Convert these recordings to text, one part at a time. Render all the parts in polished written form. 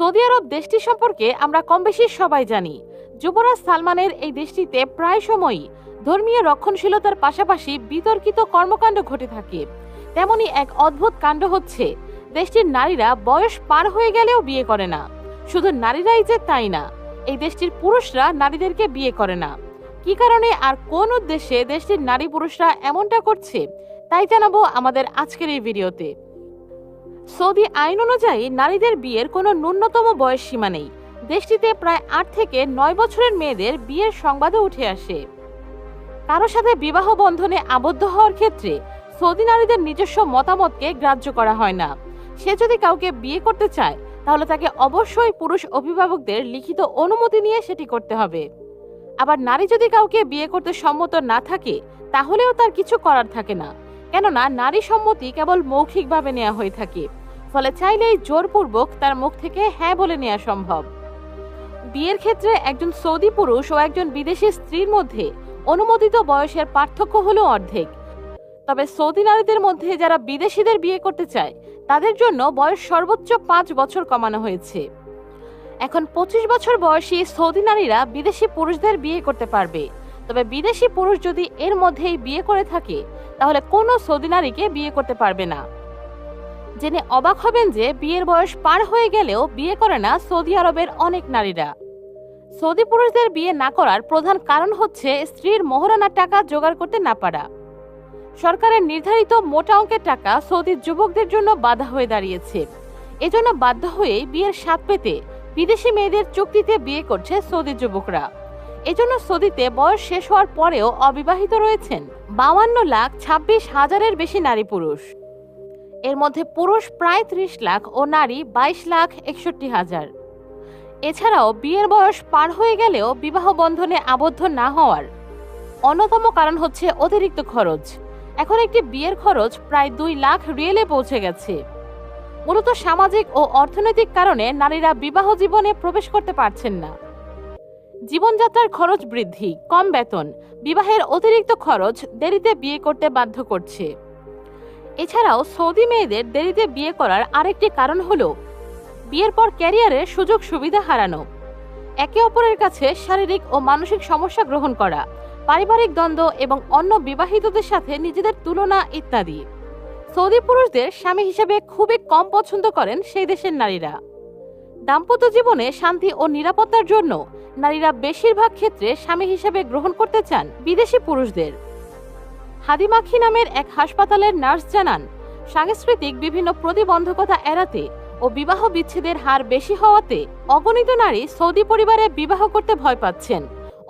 Saudi আরব দেশটি সম্পর্কে আমরা কম বেশি সবাই জানি। যুবরাজ সালমানের এই দেশটিতে প্রায় সময়ই ধর্মীয় রক্ষণশীলতার পাশাপাশি বিতর্কিত কর্মকাণ্ড ঘটে থাকে। তেমনি এক অদ্ভুত কাণ্ড হচ্ছে, দেশটির নারীরা বয়স পার হয়ে গেলেও বিয়ে করে না। শুধু নারীরাই যে তাই না, এই দেশটির পুরুষরা নারীদেরকে বিয়ে করে না। কি কারণে আর কোন উদ্দেশ্যে দেশটির নারী পুরুষরা এমনটা করছে, তাই জানাবো আমাদের আজকের এই ভিডিওতে। সৌদি আইন অনুযায়ী নারীদের বিয়ের কোনো ন্যূনতম বয়স সীমা নেই। দেশটিতে প্রায় 8 থেকে 9 বছরের মেয়েদের বিয়ের সংবাদও উঠে আসে। কারো সাথে বিবাহ বন্ধনে আবদ্ধ হওয়ার ক্ষেত্রে সৌদি নারীদের নিজস্ব মতামতকে গ্রাহ্য করা হয় না। সে যদি কাউকে বিয়ে করতে চায়, তাহলে তাকে অবশ্যই পুরুষ অভিভাবকদের লিখিত অনুমতি নিয়ে সেটি করতে হবে। আবার নারী যদি কাউকে বিয়ে করতে সম্মত না থাকে, তাহলেও তার কিছু করার থাকে না, কেননা নারী সম্মতি কেবল মৌখিকভাবে নেওয়া হয়ে থাকে। ফলে চাইলেই জোরপূর্বক তার মুখ থেকে হ্যাঁ বলে নেওয়া সম্ভব। বিয়ের ক্ষেত্রে একজন সৌদি পুরুষ ও একজন বিদেশি স্ত্রীর মধ্যে অনুমোদিত বয়সের পার্থক্য হলো অর্ধেক। তবে সৌদি নারীদের মধ্যে যারা বিদেশিদের বিয়ে করতে চায়, তাদের জন্য বয়স সর্বোচ্চ 5 বছর কমানো হয়েছে। এখন 25 বছর বয়সী সৌদি নারীরা বিদেশি পুরুষদের বিয়ে করতে পারবে। তবে বিদেশি পুরুষ যদি এর মধ্যেই বিয়ে করে থাকে, তাহলে কোনো সৌদি নারীকে বিয়ে করতে পারবে না। জেনে অবাক হবেন যে বিয়ের বয়স পার হয়ে গেলেও বিয়ে করে না সৌদি আরবের অনেক নারীরা। সৌদি পুরুষদের বিয়ে না করার প্রধান কারণ হচ্ছে স্ত্রীর মোহরানার টাকা জোগাড় করতে না পারা। সরকারের নির্ধারিত মোটা অঙ্কের টাকা সৌদি যুবকদের জন্য বাধা হয়ে দাঁড়িয়েছে। এজন্য বাধ্য হয়ে বিয়ের স্বাদ পেতে বিদেশি মেয়েদের চুক্তিতে বিয়ে করছে সৌদি যুবকরা। এজন্য সৌদিতে বয়স শেষ হওয়ার পরেও অবিবাহিত রয়েছেন 52,26,000-এর বেশি নারী পুরুষ। এর মধ্যে পুরুষ প্রায় 30 লাখ ও নারী 22,61,000। এছাড়াও বিয়ের বয়স পার হয়ে গেলেও বিবাহ বন্ধনে আবদ্ধ না হওয়ার অন্যতম কারণ হচ্ছে অতিরিক্ত খরচ। এখন একটি বিয়ের খরচ প্রায় 2 লাখ রিয়েলে পৌঁছে গেছে। মূলত সামাজিক ও অর্থনৈতিক কারণে নারীরা বিবাহ জীবনে প্রবেশ করতে পারছেন না। জীবনযাত্রার খরচ বৃদ্ধি, কম বেতন, বিবাহের অতিরিক্ত খরচ দেরিতে বিয়ে করতে বাধ্য করছে। এছাড়াও সৌদি মেয়েদের দেরিতে বিয়ে করার আরেকটি কারণ হলো বিয়ের পর ক্যারিয়ারের সুযোগ সুবিধা হারানো, একে অপরের কাছে শারীরিক ও মানসিক সমস্যা গ্রহণ করা, পারিবারিক দ্বন্দ্ব এবং অন্য বিবাহিতদের সাথে নিজেদের তুলনা ইত্যাদি। সৌদি পুরুষদের স্বামী হিসেবে খুবই কম পছন্দ করেন সেই দেশের নারীরা। দাম্পত্য জীবনে শান্তি ও নিরাপত্তার জন্য নারীরা বেশিরভাগ ক্ষেত্রে স্বামী হিসেবে গ্রহণ করতে চান বিদেশি পুরুষদের। হাদিমাখি নামের এক হাসপাতালের নার্স জানান, সাংস্কৃতিক বিভিন্ন প্রতিবন্ধকতা এড়াতে ও বিবাহ বিচ্ছেদের হার বেশি হওয়াতে অগণিত নারী সৌদি পরিবারে বিবাহ করতে ভয় পাচ্ছেন।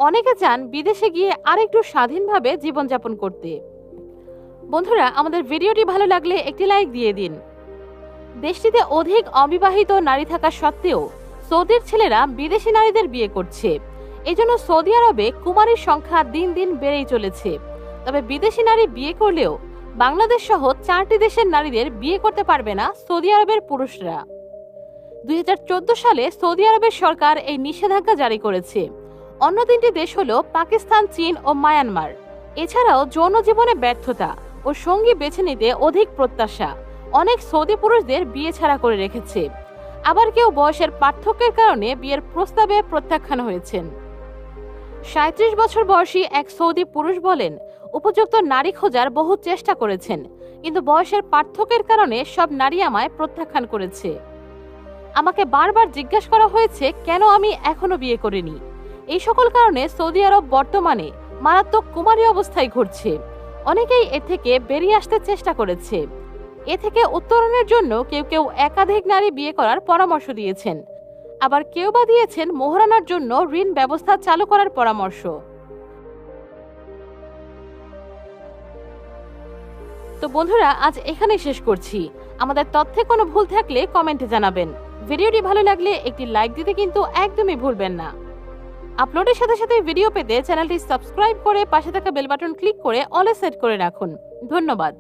অনেকে চান বিদেশে গিয়ে আরেকটু স্বাধীনভাবে জীবনযাপন করতে। বন্ধুরা, আমাদের ভিডিওটি ভালো লাগলে একটি লাইক দিয়ে দিন। দেশটিতে অধিক অবিবাহিত নারী থাকা সত্ত্বেও সৌদির ছেলেরা বিদেশি নারীদের বিয়ে করছে। এজন্য সৌদি আরবে কুমারীর সংখ্যা দিন দিন বেড়েই চলেছে। তবে বিদেশি নারী বিয়ে করলেও বাংলাদেশ সহ 4টি দেশের নারীদের বিয়ে করতে পারবে না সৌদি আরবের পুরুষরা। 2014 সালে সৌদি আরবের সরকার এই নিষেধাজ্ঞা জারি করেছে। অন্য 3টি দেশ হলো পাকিস্তান, চীন ও মায়ানমার। এছাড়াও যৌন জীবনে ব্যর্থতা ও সঙ্গী বেছে নিতে অধিক প্রত্যাশা অনেক সৌদি পুরুষদের বিয়ে ছাড়া করে রেখেছে। আবার কেউ বয়সের পার্থক্যের কারণে বিয়ের প্রস্তাবে প্রত্যাখ্যান হয়েছেন। 37 বছর বয়সী এক সৌদি পুরুষ বলেন, উপযুক্ত নারী খোঁজার বহু চেষ্টা করেছেন, কিন্তু বয়সের পার্থক্যের কারণে সব নারী আমায় প্রত্যাখ্যান করেছে। আমাকে বারবার জিজ্ঞাসা করা হয়েছে কেন আমি এখনো বিয়ে করিনি। এই সকল কারণে সৌদি আরব বর্তমানে মারাত্মক কুমারী অবস্থায় ঘুরছে। অনেকেই এ থেকে বেরিয়ে আসতে চেষ্টা করেছে। এ থেকে উত্তরণের জন্য কেউ কেউ একাধিক নারী বিয়ে করার পরামর্শ দিয়েছেন, আবার কেউ বা দিয়েছেন মোহরানার জন্য ঋণ ব্যবস্থা চালু করার পরামর্শ। তো বন্ধুরা, আজ এখানেই শেষ করছি। আমাদের তথ্যে কোনো ভুল থাকলে কমেন্টে জানাবেন। ভিডিওটি ভালো লাগলে একটি লাইক দিতে কিন্তু একদমই ভুলবেন না। আপলোডের সাথে সাথে ভিডিও পেতে চ্যানেলটি সাবস্ক্রাইব করে পাশে থাকা বেল বাটন ক্লিক করে অলে সেট করে রাখুন। ধন্যবাদ।